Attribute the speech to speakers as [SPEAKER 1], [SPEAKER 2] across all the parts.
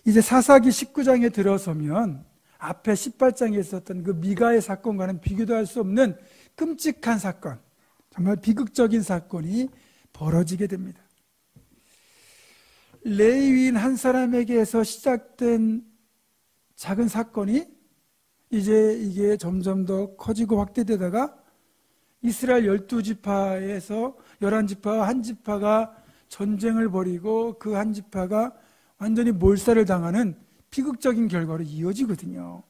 [SPEAKER 1] 이제 사사기 19장에 들어서면 앞에 18장에 있었던 그 미가의 사건과는 비교도 할 수 없는 끔찍한 사건, 정말 비극적인 사건이 벌어지게 됩니다. 레위인 한 사람에게서 시작된 작은 사건이 이제 이게 점점 더 커지고 확대되다가 이스라엘 12지파에서 11지파와 한 지파가 전쟁을 벌이고 그 한 지파가 완전히 몰살을 당하는 비극적인 결과로 이어지거든요.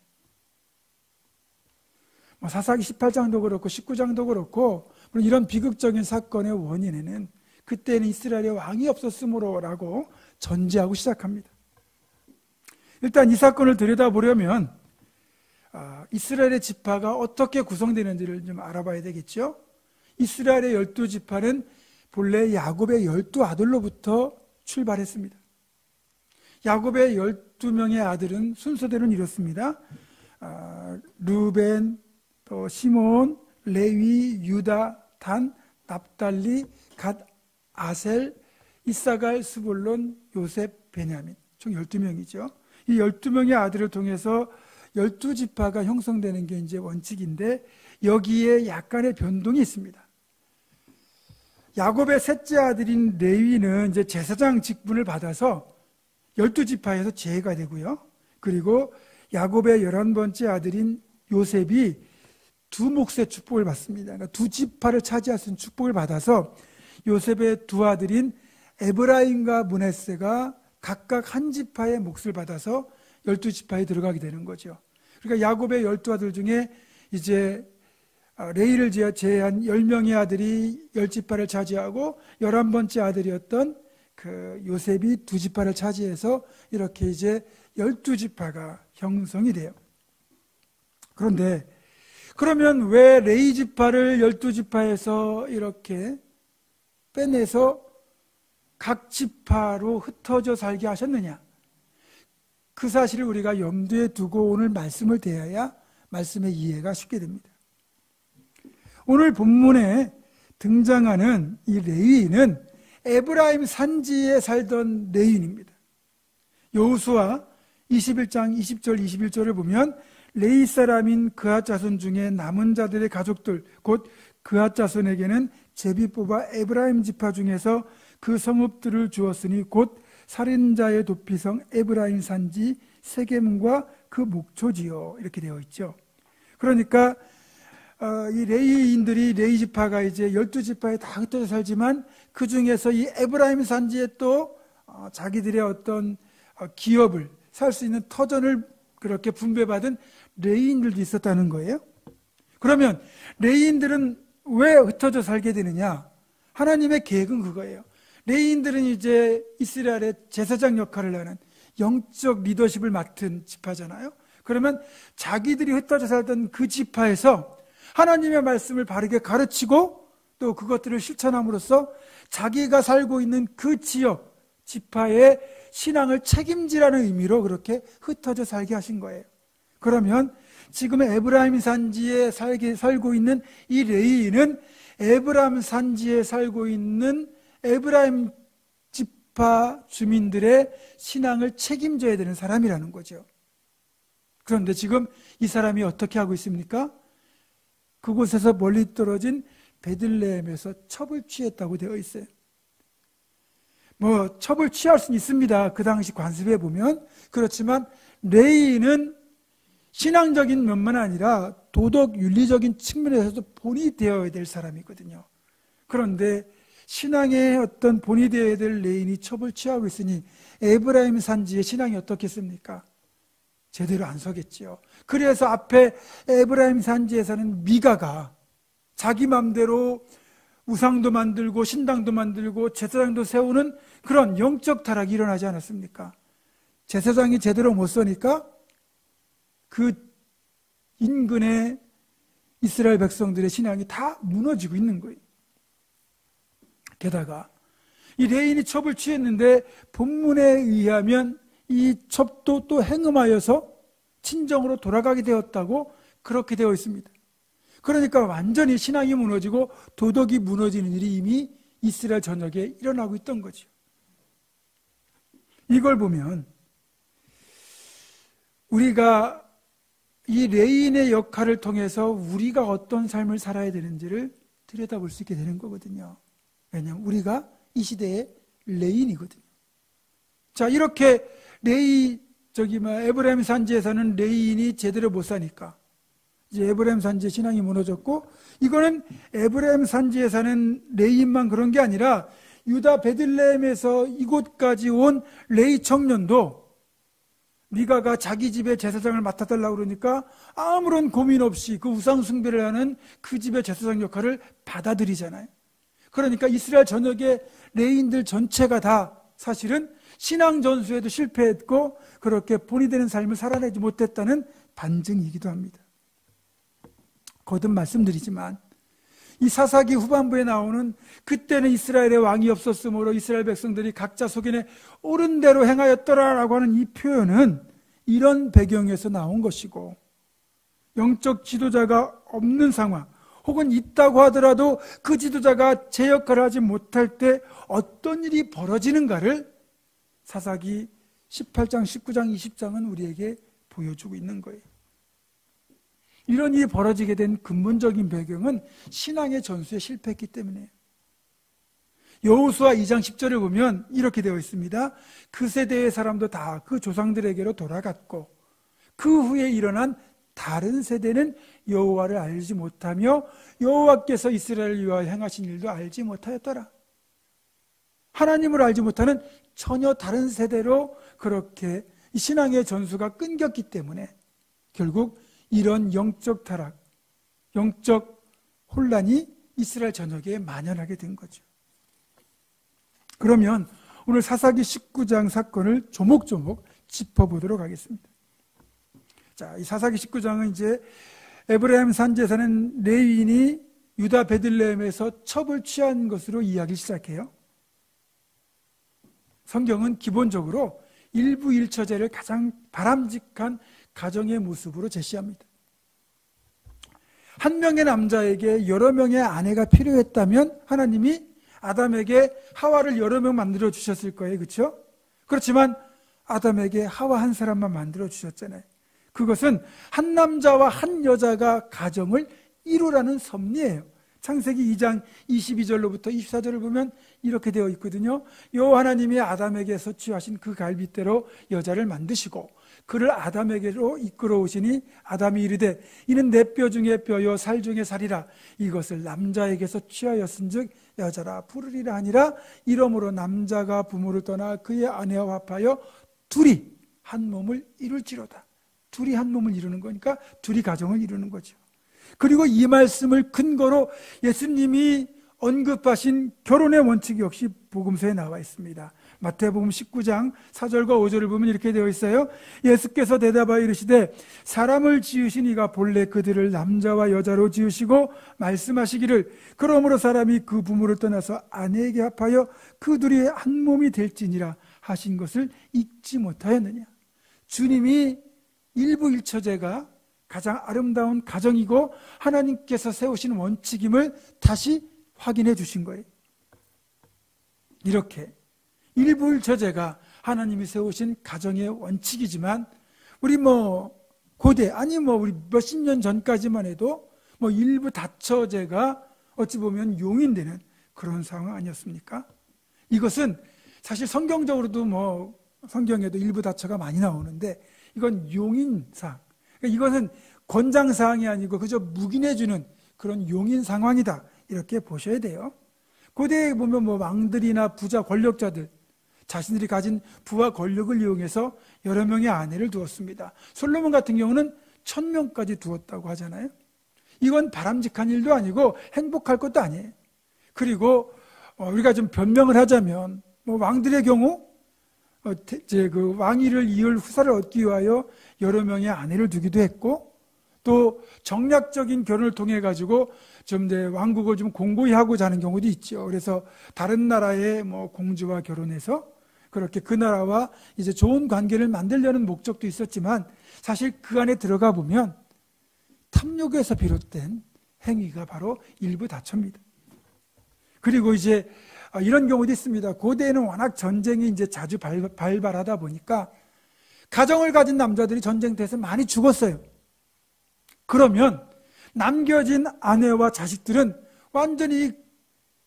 [SPEAKER 1] 사사기 18장도 그렇고 19장도 그렇고 이런 비극적인 사건의 원인에는 그때는 이스라엘에 왕이 없었으므로라고 전제하고 시작합니다. 일단 이 사건을 들여다보려면 이스라엘의 지파가 어떻게 구성되는지를 좀 알아봐야 되겠죠. 이스라엘의 12지파는 본래 야곱의 12아들로부터 출발했습니다. 야곱의 12명의 아들은 순서대로는 이렇습니다. 루벤, 또 시몬, 레위, 유다, 단, 납달리, 갓, 아셀, 이사갈, 스불론, 요셉, 베냐민, 총 12명이죠. 이 12명의 아들을 통해서 12지파가 형성되는 게 이제 원칙인데 여기에 약간의 변동이 있습니다. 야곱의 셋째 아들인 레위는 이제 제사장 직분을 받아서 12지파에서 제외가 되고요. 그리고 야곱의 11번째 아들인 요셉이 두 몫의 축복을 받습니다. 그러니까 두 지파를 차지할 수 있는 축복을 받아서 요셉의 두 아들인 에브라임과 므낫세가 각각 한 지파의 몫을 받아서 12지파에 들어가게 되는 거죠. 그러니까 야곱의 12아들 중에 이제 레위를 제외한 10명의 아들이 10지파를 차지하고 11번째 아들이었던 그 요셉이 두 지파를 차지해서 이렇게 이제 12지파가 형성이 돼요. 그런데 그러면 왜 레위 지파를 12지파에서 이렇게 빼내서 각 지파로 흩어져 살게 하셨느냐? 그 사실을 우리가 염두에 두고 오늘 말씀을 대해야 말씀의 이해가 쉽게 됩니다. 오늘 본문에 등장하는 이 레위인은 에브라임 산지에 살던 레위인입니다. 여호수아 21장 20절 21절을 보면 레위 사람인 그앗 자손 중에 남은 자들의 가족들 곧 그앗 자손에게는 제비 뽑아 에브라임 지파 중에서 그 성읍들을 주었으니 곧 살인자의 도피성 에브라임 산지 세겜과 그 목초지요. 이렇게 되어 있죠. 그러니까 이 레위인들이 레위 지파가 이제 12지파에 다 흩어져 살지만 그 중에서 이 에브라임 산지에 또 자기들의 어떤 기업을 살 수 있는 터전을 그렇게 분배받은 레위인들도 있었다는 거예요. 그러면 레위인들은 왜 흩어져 살게 되느냐? 하나님의 계획은 그거예요. 레위인들은 이제 이스라엘의 제사장 역할을 하는 영적 리더십을 맡은 지파잖아요. 그러면 자기들이 흩어져 살던 그 지파에서 하나님의 말씀을 바르게 가르치고 또 그것들을 실천함으로써 자기가 살고 있는 그 지역, 지파의 신앙을 책임지라는 의미로 그렇게 흩어져 살게 하신 거예요. 그러면 지금 에브라임 산지에 살고 있는 이 레위인은 에브라임 산지에 살고 있는 에브라임 지파 주민들의 신앙을 책임져야 되는 사람이라는 거죠. 그런데 지금 이 사람이 어떻게 하고 있습니까? 그곳에서 멀리 떨어진 베들레헴에서 첩을 취했다고 되어 있어요. 첩을 취할 수는 있습니다. 그 당시 관습에 보면. 그렇지만 레위인은 신앙적인 면만 아니라 도덕 윤리적인 측면에서도 본이 되어야 될 사람이거든요. 그런데 신앙의 어떤 본이 되어야 될 레위인이 첩을 취하고 있으니 에브라임 산지의 신앙이 어떻겠습니까? 제대로 안 서겠죠. 그래서 앞에 에브라임 산지에서는 미가가 자기 맘대로 우상도 만들고 신당도 만들고 제사장도 세우는 그런 영적 타락이 일어나지 않았습니까? 제사장이 제대로 못 서니까 그 인근의 이스라엘 백성들의 신앙이 다 무너지고 있는 거예요. 게다가 이 레위인이 첩을 취했는데 본문에 의하면 이 첩도 또 행음하여서 친정으로 돌아가게 되었다고 그렇게 되어 있습니다. 그러니까 완전히 신앙이 무너지고 도덕이 무너지는 일이 이미 이스라엘 전역에 일어나고 있던 거죠. 이걸 보면 우리가 이 레인의 역할을 통해서 우리가 어떤 삶을 살아야 되는지를 들여다볼 수 있게 되는 거거든요. 왜냐하면 우리가 이 시대의 레인이거든요. 자, 이렇게 에브라임 산지에서는 레인이 제대로 못 사니까 이제 에브라임 산지의 신앙이 무너졌고, 이거는 에브라임 산지에 사는 레인만 그런 게 아니라 유다 베들레헴에서 이곳까지 온 레위 청년도 미가가 자기 집의 제사장을 맡아달라고 그러니까 아무런 고민 없이 그 우상 숭배를 하는 그 집의 제사장 역할을 받아들이잖아요. 그러니까 이스라엘 전역의 레위인들 전체가 다 사실은 신앙 전수에도 실패했고 그렇게 본이 되는 삶을 살아내지 못했다는 반증이기도 합니다. 거듭 말씀드리지만 이 사사기 후반부에 나오는 그때는 이스라엘의 왕이 없었으므로 이스라엘 백성들이 각자 소견에 옳은 대로 행하였더라라고 하는 이 표현은 이런 배경에서 나온 것이고, 영적 지도자가 없는 상황 혹은 있다고 하더라도 그 지도자가 제 역할을 하지 못할 때 어떤 일이 벌어지는가를 사사기 18장, 19장, 20장은 우리에게 보여주고 있는 거예요. 이런 일이 벌어지게 된 근본적인 배경은 신앙의 전수에 실패했기 때문이에요. 여호수아 2장 10절을 보면 이렇게 되어 있습니다. 그 세대의 사람도 다 그 조상들에게로 돌아갔고 그 후에 일어난 다른 세대는 여호와를 알지 못하며 여호와께서 이스라엘을 위하여 행하신 일도 알지 못하였더라. 하나님을 알지 못하는 전혀 다른 세대로 그렇게 신앙의 전수가 끊겼기 때문에 결국 이런 영적 타락, 영적 혼란이 이스라엘 전역에 만연하게 된 거죠. 그러면 오늘 사사기 19장 사건을 조목조목 짚어보도록 하겠습니다. 자, 이 사사기 19장은 이제 에브라임 산지에 사는 레위인이 유다 베들레헴에서 첩을 취한 것으로 이야기를 시작해요. 성경은 기본적으로 일부 일처제를 가장 바람직한 가정의 모습으로 제시합니다. 한 명의 남자에게 여러 명의 아내가 필요했다면 하나님이 아담에게 하와를 여러 명 만들어 주셨을 거예요. 그렇죠? 그렇지만 아담에게 하와 한 사람만 만들어 주셨잖아요. 그것은 한 남자와 한 여자가 가정을 이루라는 섭리예요. 창세기 2장 22절로부터 24절을 보면 이렇게 되어 있거든요. 여호와 하나님이 아담에게서 취하신 그 갈빗대로 여자를 만드시고 그를 아담에게로 이끌어 오시니 아담이 이르되 이는 내 뼈 중에 뼈요 살 중에 살이라. 이것을 남자에게서 취하였은즉 여자라 부르리라 하니라. 이러므로 남자가 부모를 떠나 그의 아내와 합하여 둘이 한 몸을 이룰지로다. 둘이 한 몸을 이루는 거니까 둘이 가정을 이루는 거죠. 그리고 이 말씀을 근거로 예수님이 언급하신 결혼의 원칙 역시 복음서에 나와 있습니다. 마태복음 19장 4절과 5절을 보면 이렇게 되어 있어요. 예수께서 대답하여 이르시되 사람을 지으신 이가 본래 그들을 남자와 여자로 지으시고 말씀하시기를 그러므로 사람이 그 부모를 떠나서 아내에게 합하여 그 둘이 한 몸이 될지니라 하신 것을 잊지 못하였느냐. 주님이 일부 일처제가 가장 아름다운 가정이고 하나님께서 세우신 원칙임을 다시 확인해 주신 거예요. 이렇게 일부일처제가 하나님이 세우신 가정의 원칙이지만 우리 고대 우리 몇십 년 전까지만 해도 일부 다처제가 어찌 보면 용인되는 그런 상황 아니었습니까? 이것은 사실 성경적으로도 성경에도 일부 다처가 많이 나오는데 이건 용인상, 이것은 권장사항이 아니고 그저 묵인해주는 그런 용인 상황이다 이렇게 보셔야 돼요. 고대에 보면 왕들이나 부자 권력자들 자신들이 가진 부와 권력을 이용해서 여러 명의 아내를 두었습니다. 솔로몬 같은 경우는 1000명까지 두었다고 하잖아요. 이건 바람직한 일도 아니고 행복할 것도 아니에요. 그리고 우리가 좀 변명을 하자면 왕들의 경우 그 왕위를 이을 후사를 얻기 위하여 여러 명의 아내를 두기도 했고 또 정략적인 결혼을 통해 가지고 좀 왕국을 좀 공고히 하고 자는 경우도 있죠. 그래서 다른 나라의 공주와 결혼해서 그렇게 그 나라와 이제 좋은 관계를 만들려는 목적도 있었지만 사실 그 안에 들어가 보면 탐욕에서 비롯된 행위가 바로 일부 다처입니다. 그리고 이제 이런 경우도 있습니다. 고대에는 워낙 전쟁이 이제 자주 발발하다 보니까 가정을 가진 남자들이 전쟁터에서 많이 죽었어요. 그러면 남겨진 아내와 자식들은 완전히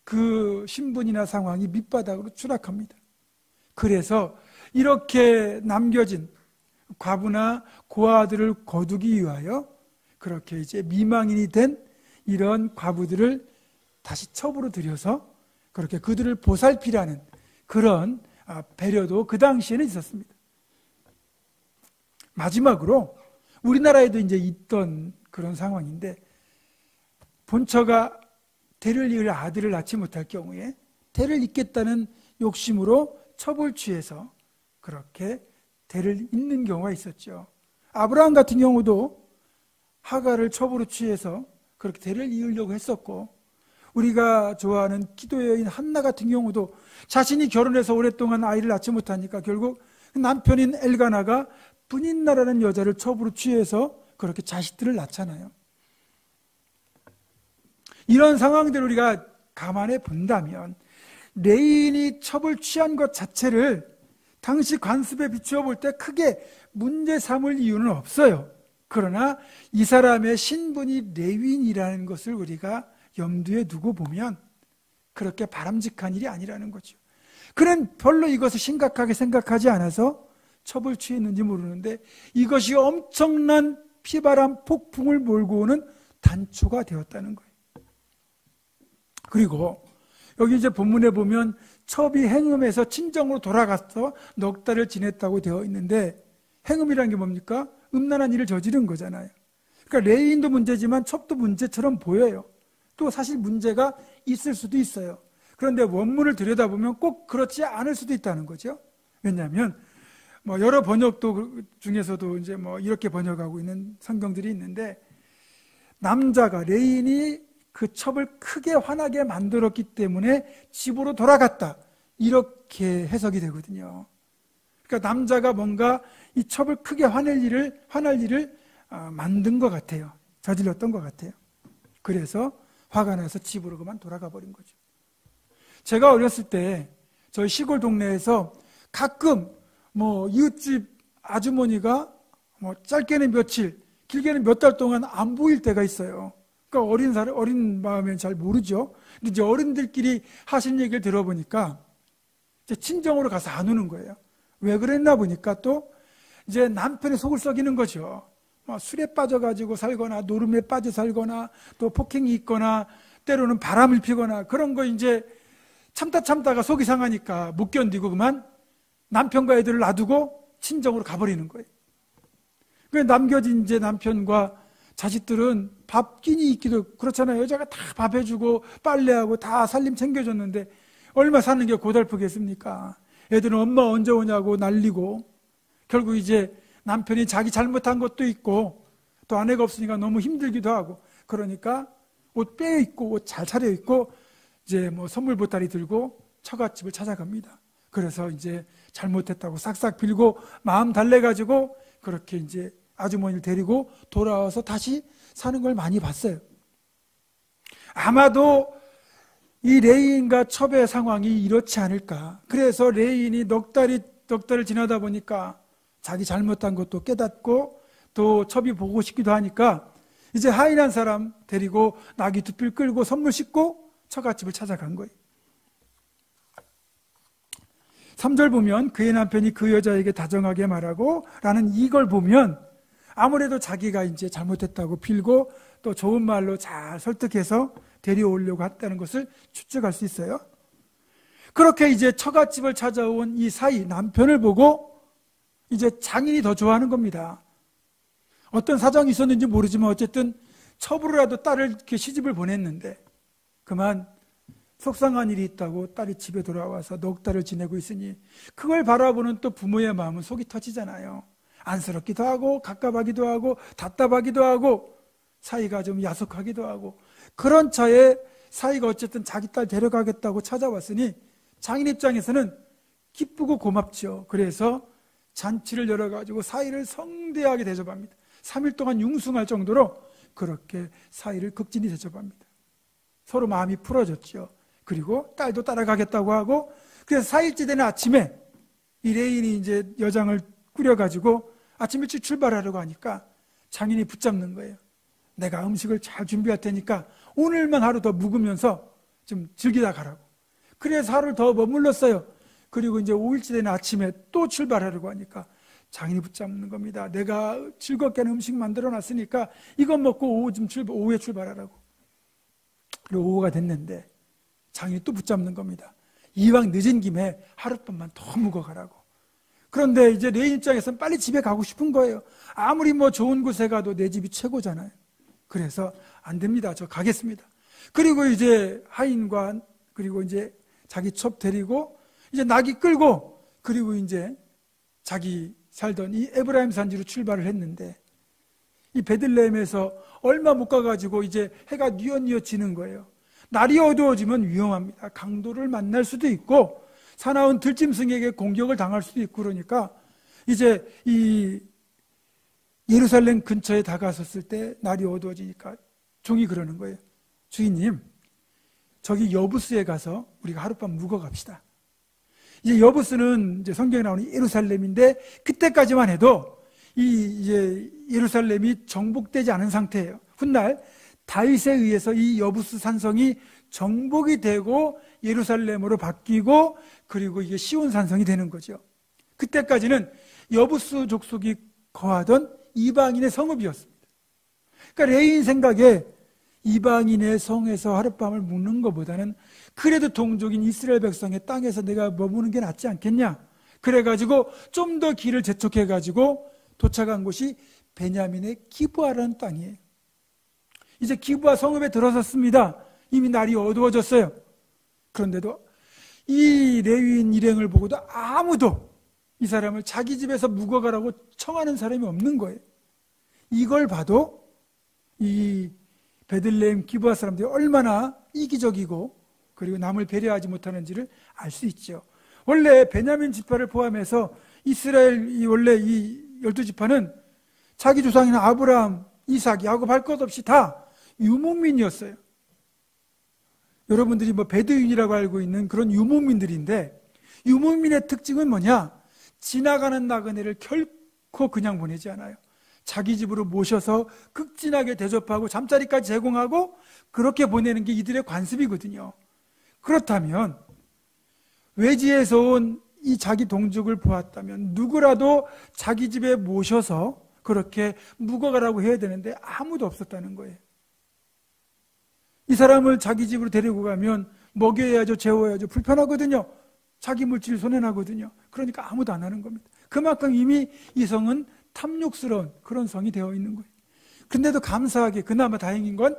[SPEAKER 1] 그 신분이나 상황이 밑바닥으로 추락합니다. 그래서 이렇게 남겨진 과부나 고아들을 거두기 위하여 그렇게 이제 미망인이 된 이런 과부들을 다시 첩으로 들여서 그렇게 그들을 보살피라는 그런 배려도 그 당시에는 있었습니다. 마지막으로 우리나라에도 이제 있던 그런 상황인데, 본처가 대를 이을 아들을 낳지 못할 경우에 대를 잇겠다는 욕심으로 첩을 취해서 그렇게 대를 잇는 경우가 있었죠. 아브라함 같은 경우도 하갈을 첩으로 취해서 그렇게 대를 이으려고 했었고, 우리가 좋아하는 기도의 여인 한나 같은 경우도 자신이 결혼해서 오랫동안 아이를 낳지 못하니까 결국 남편인 엘가나가 분인나라는 여자를 첩으로 취해서 그렇게 자식들을 낳잖아요. 이런 상황들을 우리가 감안해 본다면 레인이 첩을 취한 것 자체를 당시 관습에 비추어 볼 때 크게 문제 삼을 이유는 없어요. 그러나 이 사람의 신분이 레위인이라는 것을 우리가 염두에 두고 보면 그렇게 바람직한 일이 아니라는 거죠. 그는 별로 이것을 심각하게 생각하지 않아서 첩을 취했는지 모르는데 이것이 엄청난 피바람 폭풍을 몰고 오는 단초가 되었다는 거예요. 그리고 여기 이제 본문에 보면 첩이 행음에서 친정으로 돌아가서 넉 달을 지냈다고 되어 있는데, 행음이라는 게 뭡니까? 음란한 일을 저지른 거잖아요. 그러니까 레인도 문제지만 첩도 문제처럼 보여요. 또 사실 문제가 있을 수도 있어요. 그런데 원문을 들여다보면 꼭 그렇지 않을 수도 있다는 거죠. 왜냐하면 여러 번역도 중에서도 이제 이렇게 번역하고 있는 성경들이 있는데, 남자가 레인이 그 첩을 크게 화나게 만들었기 때문에 집으로 돌아갔다, 이렇게 해석이 되거든요. 그러니까 남자가 뭔가 이 첩을 크게 화날 일을 만든 것 같아요. 저질렀던 것 같아요. 그래서 화가 나서 집으로 그만 돌아가 버린 거죠. 제가 어렸을 때 저희 시골 동네에서 가끔 이웃집 아주머니가 짧게는 며칠, 길게는 몇 달 동안 안 보일 때가 있어요. 그러니까 어린 마음엔 잘 모르죠. 근데 이제 어른들끼리 하신 얘기를 들어보니까 이제 친정으로 가서 안 오는 거예요. 왜 그랬나 보니까 또 이제 남편의 속을 썩이는 거죠. 술에 빠져가지고 살거나 노름에 빠져 살거나 또 폭행이 있거나 때로는 바람을 피거나 그런 거 이제 참다가 속이 상하니까 못 견디고 그만 남편과 애들을 놔두고 친정으로 가버리는 거예요. 남겨진 이제 남편과 자식들은 밥끼니 있기도 그렇잖아요. 여자가 다 밥 해주고 빨래하고 다 살림 챙겨줬는데 얼마 사는 게 고달프겠습니까? 애들은 엄마 언제 오냐고 난리고, 결국 이제 남편이 자기 잘못한 것도 있고 또 아내가 없으니까 너무 힘들기도 하고, 그러니까 옷 빼입고 옷 잘 차려입고 이제 선물 보따리 들고 처갓집을 찾아갑니다. 그래서 이제 잘못했다고 싹싹 빌고 마음 달래가지고 그렇게 이제 아주머니를 데리고 돌아와서 다시 사는 걸 많이 봤어요. 아마도 이 레인과 첩의 상황이 이렇지 않을까. 그래서 레인이 넉 달을 지나다 보니까 자기 잘못한 것도 깨닫고 또 첩이 보고 싶기도 하니까 이제 하인한 사람 데리고 나귀 두 필 끌고 선물 싣고 처갓집을 찾아간 거예요. 3절 보면 그의 남편이 그 여자에게 다정하게 말하고 라는 이걸 보면 아무래도 자기가 이제 잘못했다고 빌고 또 좋은 말로 잘 설득해서 데려오려고 했다는 것을 추측할 수 있어요. 그렇게 이제 처갓집을 찾아온 이 사이 남편을 보고 이제 장인이 더 좋아하는 겁니다. 어떤 사정이 있었는지 모르지만 어쨌든 첩으로라도 딸을 이렇게 시집을 보냈는데 그만 속상한 일이 있다고 딸이 집에 돌아와서 넉 달을 지내고 있으니 그걸 바라보는 또 부모의 마음은 속이 터지잖아요. 안쓰럽기도 하고 갑갑하기도 하고 답답하기도 하고 사이가 좀 야속하기도 하고, 그런 차에 사이가 어쨌든 자기 딸 데려가겠다고 찾아왔으니 장인 입장에서는 기쁘고 고맙죠. 그래서 잔치를 열어가지고 사이를 성대하게 대접합니다. 3일 동안 융숭할 정도로 그렇게 사이를 극진히 대접합니다. 서로 마음이 풀어졌죠. 그리고 딸도 따라가겠다고 하고, 그래서 4일째 되는 아침에 이 레인이 이제 여장을 꾸려가지고 아침 일찍 출발하려고 하니까 장인이 붙잡는 거예요. 내가 음식을 잘 준비할 테니까 오늘만 하루 더 묵으면서 좀 즐기다 가라고. 그래서 하루 더 머물렀어요. 그리고 이제 5일째 되는 아침에 또 출발하려고 하니까 장인이 붙잡는 겁니다. 내가 즐겁게 하는 음식 만들어 놨으니까 이것 먹고 오후에 출발하라고. 그리고 오후가 됐는데 장인이 또 붙잡는 겁니다. 이왕 늦은 김에 하룻밤만 더 묵어 가라고. 그런데 이제 레인 입장에서는 빨리 집에 가고 싶은 거예요. 아무리 뭐 좋은 곳에 가도 내 집이 최고잖아요. 그래서 안 됩니다. 저 가겠습니다. 그리고 이제 하인과 그리고 이제 자기 첩 데리고 이제 나귀 끌고 그리고 이제 자기 살던 이 에브라임 산지로 출발을 했는데 이 베들레헴에서 얼마 못 가가지고 이제 해가 뉘엿뉘엿 지는 거예요. 날이 어두워지면 위험합니다. 강도를 만날 수도 있고 사나운 들짐승에게 공격을 당할 수도 있고 그러니까 이제 이 예루살렘 근처에 다가섰을 때 날이 어두워지니까 종이 그러는 거예요. 주인님, 저기 여부스에 가서 우리가 하룻밤 묵어 갑시다. 이제 여부스는 이제 성경에 나오는 예루살렘인데 그때까지만 해도 이제 예루살렘이 정복되지 않은 상태예요. 훗날 다윗에 의해서 이 여부스 산성이 정복이 되고 예루살렘으로 바뀌고 그리고 이게 시온 산성이 되는 거죠. 그때까지는 여부스 족속이 거하던 이방인의 성읍이었습니다. 그러니까 레인 생각에 이방인의 성에서 하룻밤을 묵는 것보다는 그래도 동족인 이스라엘 백성의 땅에서 내가 머무는 게 낫지 않겠냐. 그래가지고 좀 더 길을 재촉해가지고 도착한 곳이 베냐민의 기브아라는 땅이에요. 이제 기브아 성읍에 들어섰습니다. 이미 날이 어두워졌어요. 그런데도 이 레위인 일행을 보고도 아무도 이 사람을 자기 집에서 묵어가라고 청하는 사람이 없는 거예요. 이걸 봐도 이 베들레헴 기브아 사람들이 얼마나 이기적이고 그리고 남을 배려하지 못하는지를 알 수 있죠. 원래 베냐민 지파를 포함해서 이스라엘 원래 이 12지파는 자기 조상인 아브라함, 이삭, 야곱 할 것 없이 다 유목민이었어요. 여러분들이 뭐 베두인이라고 알고 있는 그런 유목민들인데 유목민의 특징은 뭐냐? 지나가는 나그네를 결코 그냥 보내지 않아요. 자기 집으로 모셔서 극진하게 대접하고 잠자리까지 제공하고 그렇게 보내는 게 이들의 관습이거든요. 그렇다면 외지에서 온 이 자기 동족을 보았다면 누구라도 자기 집에 모셔서 그렇게 묵어가라고 해야 되는데 아무도 없었다는 거예요. 이 사람을 자기 집으로 데리고 가면 먹여야죠, 재워야죠. 불편하거든요. 자기 물질 손해나거든요. 그러니까 아무도 안 하는 겁니다. 그만큼 이미 이 성은 탐욕스러운 그런 성이 되어 있는 거예요. 근데도 감사하게 그나마 다행인 건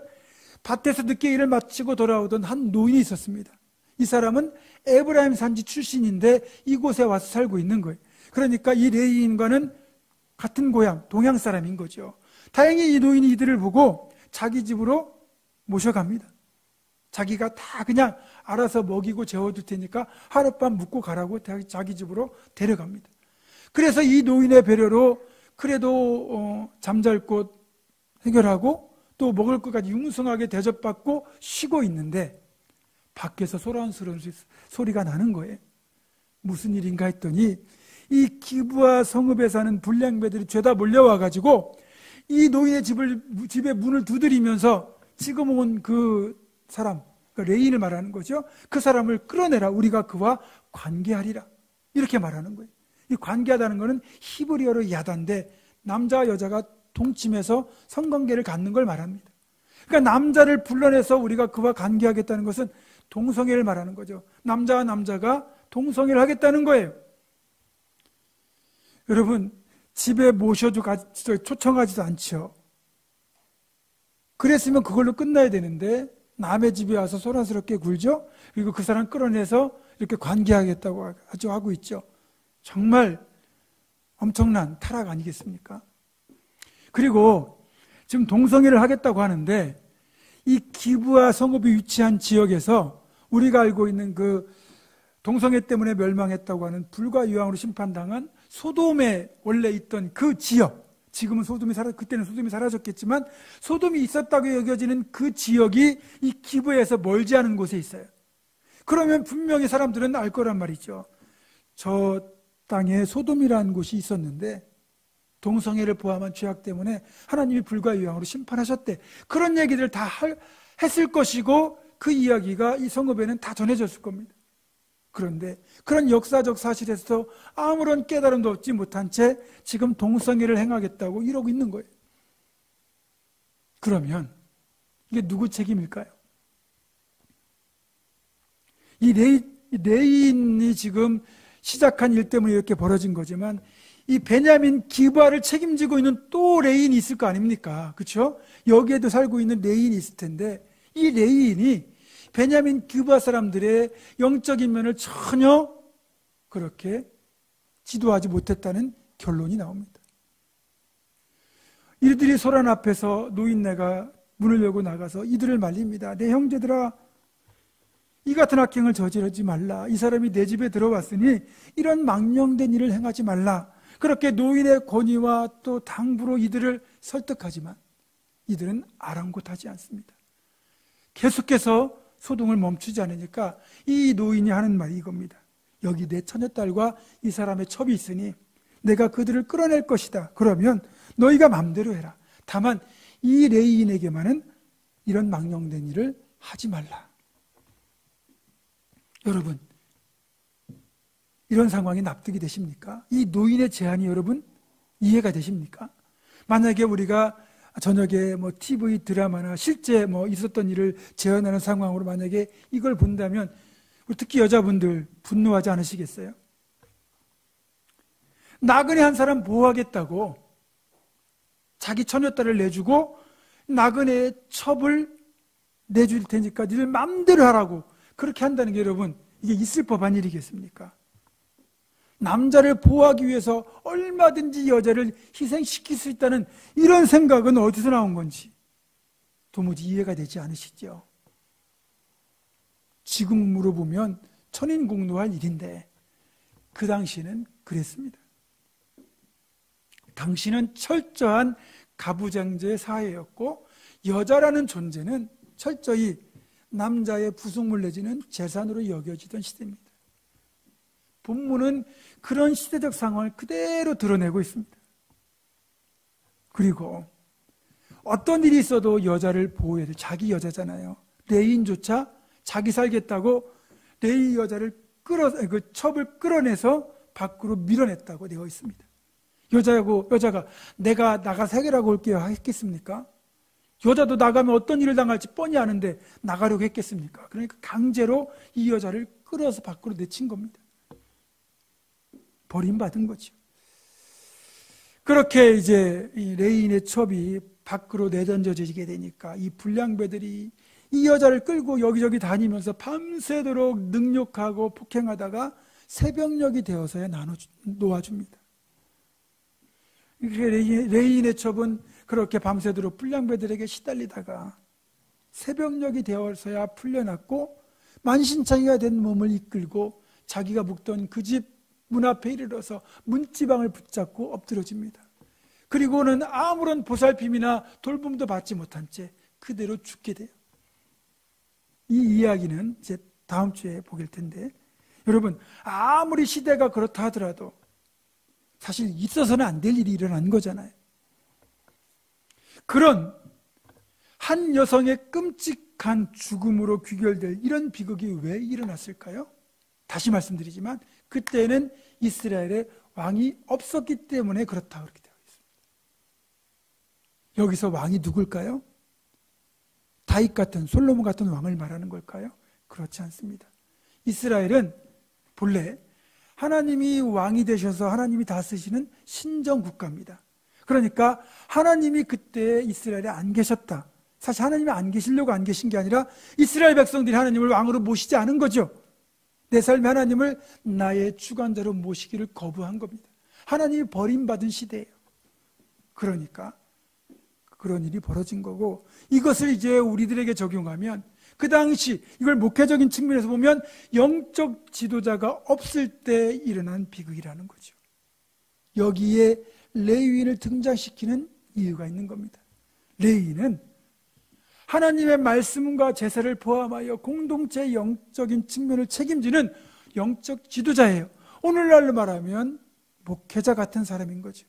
[SPEAKER 1] 밭에서 늦게 일을 마치고 돌아오던 한 노인이 있었습니다. 이 사람은 에브라임 산지 출신인데 이곳에 와서 살고 있는 거예요. 그러니까 이 레위인과는 같은 고향, 동양 사람인 거죠. 다행히 이 노인이 이들을 보고 자기 집으로 모셔갑니다. 자기가 다 그냥 알아서 먹이고 재워둘 테니까 하룻밤 묵고 가라고 자기 집으로 데려갑니다. 그래서 이 노인의 배려로 그래도 잠잘 곳 해결하고 또 먹을 것까지 융성하게 대접받고 쉬고 있는데 밖에서 소란스러운 소리가 나는 거예요. 무슨 일인가 했더니 이 기브아 성읍에 사는 불량배들이 죄다 몰려와가지고 이 노인의 집에 문을 두드리면서 지금 온 그 사람, 그러니까 레인을 말하는 거죠. 그 사람을 끌어내라. 우리가 그와 관계하리라. 이렇게 말하는 거예요. 이 관계하다는 것은 히브리어로 야다인데 남자와 여자가 동침해서 성관계를 갖는 걸 말합니다. 그러니까 남자를 불러내서 우리가 그와 관계하겠다는 것은 동성애를 말하는 거죠. 남자와 남자가 동성애를 하겠다는 거예요. 여러분, 집에 모셔도 초청하지도 않죠. 그랬으면 그걸로 끝나야 되는데 남의 집에 와서 소란스럽게 굴죠. 그리고 그 사람 끌어내서 이렇게 관계하겠다고 하고 있죠. 정말 엄청난 타락 아니겠습니까? 그리고 지금 동성애를 하겠다고 하는데 이 기브아 성읍이 위치한 지역에서 우리가 알고 있는 그 동성애 때문에 멸망했다고 하는 불과 유황으로 심판당한 소돔에 원래 있던 그 지역, 지금은 그때는 소돔이 사라졌겠지만 소돔이 있었다고 여겨지는 그 지역이 이 기브에서 멀지 않은 곳에 있어요. 그러면 분명히 사람들은 알 거란 말이죠. 저 땅에 소돔이라는 곳이 있었는데 동성애를 포함한 죄악 때문에 하나님이 불과 유황으로 심판하셨대. 그런 얘기들 다 했을 것이고 그 이야기가 이 성읍에는 다 전해졌을 겁니다. 그런데 그런 역사적 사실에서 아무런 깨달음도 얻지 못한 채 지금 동성애를 행하겠다고 이러고 있는 거예요. 그러면 이게 누구 책임일까요? 이 레인이 지금 시작한 일 때문에 이렇게 벌어진 거지만 이 베냐민 기브아를 책임지고 있는 또 레인이 있을 거 아닙니까? 그렇죠? 여기에도 살고 있는 레인이 있을 텐데 이 레인이 베냐민 기브아 사람들의 영적인 면을 전혀 그렇게 지도하지 못했다는 결론이 나옵니다. 이들이 소란 앞에서 노인네가 문을 열고 나가서 이들을 말립니다. 내 형제들아, 이 같은 악행을 저지르지 말라. 이 사람이 내 집에 들어왔으니 이런 망령된 일을 행하지 말라. 그렇게 노인의 권위와 또 당부로 이들을 설득하지만 이들은 아랑곳하지 않습니다. 계속해서 소동을 멈추지 않으니까 이 노인이 하는 말이 이겁니다. 여기 내 처녀딸과 이 사람의 첩이 있으니 내가 그들을 끌어낼 것이다. 그러면 너희가 마음대로 해라. 다만 이 레인에게만은 이런 망령된 일을 하지 말라. 여러분, 이런 상황이 납득이 되십니까? 이 노인의 제안이 여러분 이해가 되십니까? 만약에 우리가 저녁에 TV 드라마나 실제 있었던 일을 재현하는 상황으로 만약에 이걸 본다면 특히 여자분들 분노하지 않으시겠어요? 나그네 한 사람 보호하겠다고 자기 처녀딸을 내주고 나그네의 첩을 내줄 테니까 니들 마음대로 하라고 그렇게 한다는 게 여러분 이게 있을 법한 일이겠습니까? 남자를 보호하기 위해서 얼마든지 여자를 희생시킬 수 있다는 이런 생각은 어디서 나온 건지 도무지 이해가 되지 않으시죠? 지금으로 보면 천인공노할 일인데 그 당시는 그랬습니다. 당시는 철저한 가부장제의 사회였고 여자라는 존재는 철저히 남자의 부속물 내지는 재산으로 여겨지던 시대입니다. 본문은 그런 시대적 상황을 그대로 드러내고 있습니다. 그리고 어떤 일이 있어도 여자를 보호해야 돼. 자기 여자잖아요. 레인조차 자기 살겠다고 레인 여자를 그 첩을 끌어내서 밖으로 밀어냈다고 되어 있습니다. 여자가 내가 나가서 해결하고 올게요 했겠습니까? 여자도 나가면 어떤 일을 당할지 뻔히 아는데 나가려고 했겠습니까? 그러니까 강제로 이 여자를 끌어서 밖으로 내친 겁니다. 버림받은 거죠. 그렇게 이제 이 레인의 첩이 밖으로 내던져지게 되니까 이 불량배들이 이 여자를 끌고 여기저기 다니면서 밤새도록 능욕하고 폭행하다가 새벽녘이 되어서야 놓아줍니다. 레인의 첩은 그렇게 밤새도록 불량배들에게 시달리다가 새벽녘이 되어서야 풀려났고 만신창이가 된 몸을 이끌고 자기가 묵던 그 집 문 앞에 이르러서 문지방을 붙잡고 엎드려집니다. 그리고는 아무런 보살핌이나 돌봄도 받지 못한 채 그대로 죽게 돼요. 이 이야기는 이제 다음 주에 보길 텐데 여러분 아무리 시대가 그렇다 하더라도 사실 있어서는 안 될 일이 일어난 거잖아요. 그런 한 여성의 끔찍한 죽음으로 귀결될 이런 비극이 왜 일어났을까요? 다시 말씀드리지만 그때는 이스라엘에 왕이 없었기 때문에 그렇다 그렇게 되어 있습니다. 여기서 왕이 누굴까요? 다윗 같은 솔로몬 같은 왕을 말하는 걸까요? 그렇지 않습니다. 이스라엘은 본래 하나님이 왕이 되셔서 하나님이 다스리시는 신정 국가입니다. 그러니까 하나님이 그때 이스라엘에 안 계셨다. 사실 하나님이 안 계시려고 안 계신 게 아니라 이스라엘 백성들이 하나님을 왕으로 모시지 않은 거죠. 내 삶에 하나님을 나의 주관자로 모시기를 거부한 겁니다. 하나님이 버림받은 시대예요. 그러니까 그런 일이 벌어진 거고 이것을 이제 우리들에게 적용하면 그 당시 이걸 목회적인 측면에서 보면 영적 지도자가 없을 때 일어난 비극이라는 거죠. 여기에 레위인을 등장시키는 이유가 있는 겁니다. 레위인은 하나님의 말씀과 제사를 포함하여 공동체의 영적인 측면을 책임지는 영적 지도자예요. 오늘날로 말하면 목회자 같은 사람인 거죠.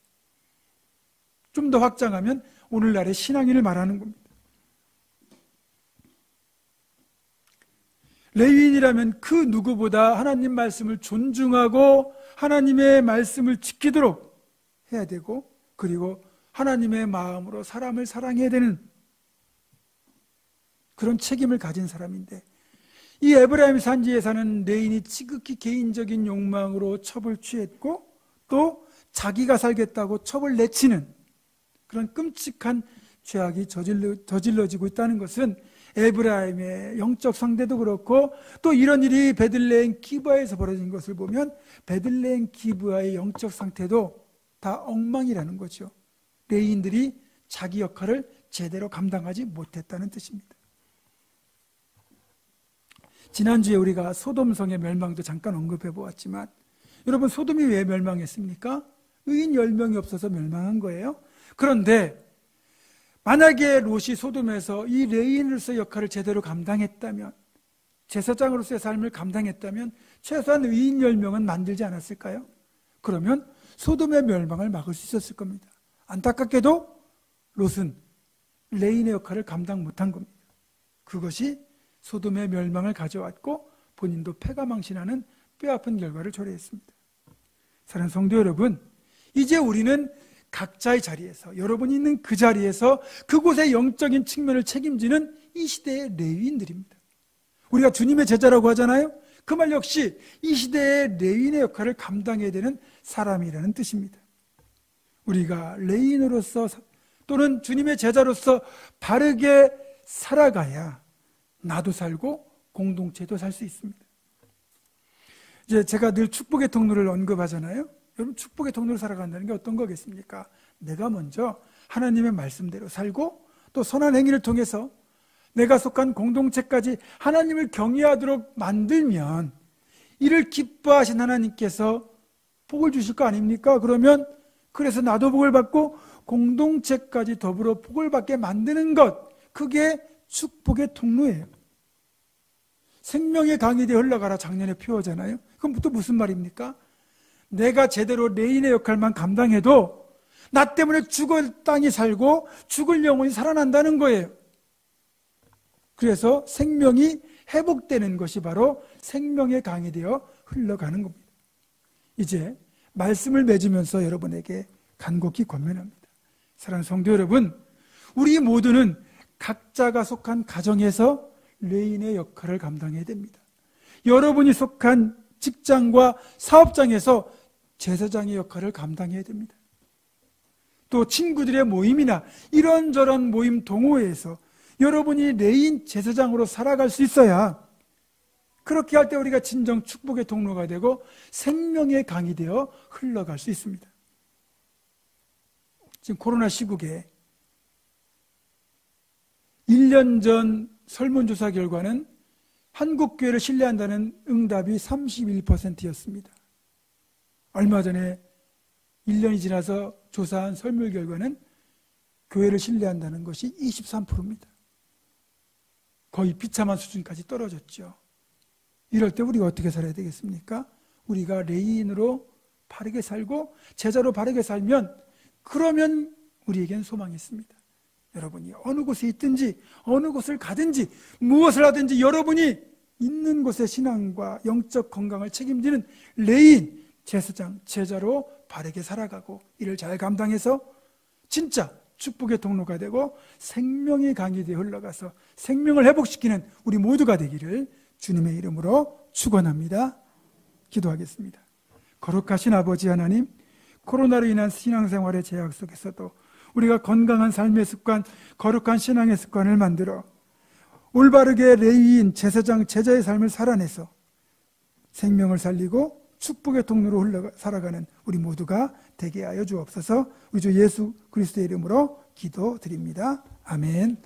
[SPEAKER 1] 좀 더 확장하면 오늘날의 신앙인을 말하는 겁니다. 레위인이라면 그 누구보다 하나님 말씀을 존중하고 하나님의 말씀을 지키도록 해야 되고, 그리고 하나님의 마음으로 사람을 사랑해야 되는 그런 책임을 가진 사람인데, 이 에브라임 산지에 사는 레인이 지극히 개인적인 욕망으로 첩을 취했고 또 자기가 살겠다고 첩을 내치는 그런 끔찍한 죄악이 저질러지고 있다는 것은 에브라임의 영적 상태도 그렇고, 또 이런 일이 베들레헴 기브아에서 벌어진 것을 보면 베들레헴 기브아의 영적 상태도 다 엉망이라는 거죠. 레위인들이 자기 역할을 제대로 감당하지 못했다는 뜻입니다. 지난주에 우리가 소돔성의 멸망도 잠깐 언급해 보았지만, 여러분, 소돔이 왜 멸망했습니까? 의인 10명이 없어서 멸망한 거예요. 그런데 만약에 롯이 소돔에서 이 레위인으로서의 역할을 제대로 감당했다면, 제사장으로서의 삶을 감당했다면 최소한 의인 10명은 만들지 않았을까요? 그러면 소돔의 멸망을 막을 수 있었을 겁니다. 안타깝게도 롯은 레위인의 역할을 감당 못한 겁니다. 그것이 소돔의 멸망을 가져왔고 본인도 패가망신하는 뼈아픈 결과를 초래했습니다. 사랑하는 성도 여러분, 이제 우리는 각자의 자리에서, 여러분이 있는 그 자리에서 그곳의 영적인 측면을 책임지는 이 시대의 레위인들입니다. 우리가 주님의 제자라고 하잖아요. 그 말 역시 이 시대의 레위인의 역할을 감당해야 되는 사람이라는 뜻입니다. 우리가 레위인으로서 또는 주님의 제자로서 바르게 살아가야 나도 살고 공동체도 살 수 있습니다. 이제 제가 늘 축복의 통로를 언급하잖아요. 여러분, 축복의 통로로 살아간다는 게 어떤 거겠습니까? 내가 먼저 하나님의 말씀대로 살고 또 선한 행위를 통해서 내가 속한 공동체까지 하나님을 경외하도록 만들면 이를 기뻐하신 하나님께서 복을 주실 거 아닙니까? 그러면 그래서 나도 복을 받고 공동체까지 더불어 복을 받게 만드는 것, 그게 축복의 통로예요. 생명의 강이 되어 흘러가라 작년에 표어잖아요. 그럼 또 무슨 말입니까? 내가 제대로 레인의 역할만 감당해도 나 때문에 죽을 땅이 살고 죽을 영혼이 살아난다는 거예요. 그래서 생명이 회복되는 것이 바로 생명의 강이 되어 흘러가는 겁니다. 이제 말씀을 맺으면서 여러분에게 간곡히 권면합니다. 사랑하는 성도 여러분, 우리 모두는 각자가 속한 가정에서 레인의 역할을 감당해야 됩니다. 여러분이 속한 직장과 사업장에서 제사장의 역할을 감당해야 됩니다. 또 친구들의 모임이나 이런저런 모임 동호회에서 여러분이 레인 제사장으로 살아갈 수 있어야, 그렇게 할 때 우리가 진정 축복의 통로가 되고 생명의 강이 되어 흘러갈 수 있습니다. 지금 코로나 시국에 1년 전 설문조사 결과는 한국교회를 신뢰한다는 응답이 31%였습니다. 얼마 전에 1년이 지나서 조사한 설문 결과는 교회를 신뢰한다는 것이 23%입니다. 거의 비참한 수준까지 떨어졌죠. 이럴 때 우리가 어떻게 살아야 되겠습니까? 우리가 레위인으로 바르게 살고 제자로 바르게 살면, 그러면 우리에겐 소망이 있습니다. 여러분이 어느 곳에 있든지 어느 곳을 가든지 무엇을 하든지 여러분이 있는 곳의 신앙과 영적 건강을 책임지는 레위인, 제사장, 제자로 바르게 살아가고 이를 잘 감당해서 진짜 축복의 통로가 되고 생명의 강이 되어 흘러가서 생명을 회복시키는 우리 모두가 되기를 주님의 이름으로 축원합니다. 기도하겠습니다. 거룩하신 아버지 하나님, 코로나로 인한 신앙생활의 제약 속에서도 우리가 건강한 삶의 습관, 거룩한 신앙의 습관을 만들어 올바르게 레위인, 제사장, 제자의 삶을 살아내서 생명을 살리고 축복의 통로로 살아가는 우리 모두가 되게 하여 주옵소서. 우리 주 예수 그리스도의 이름으로 기도드립니다. 아멘.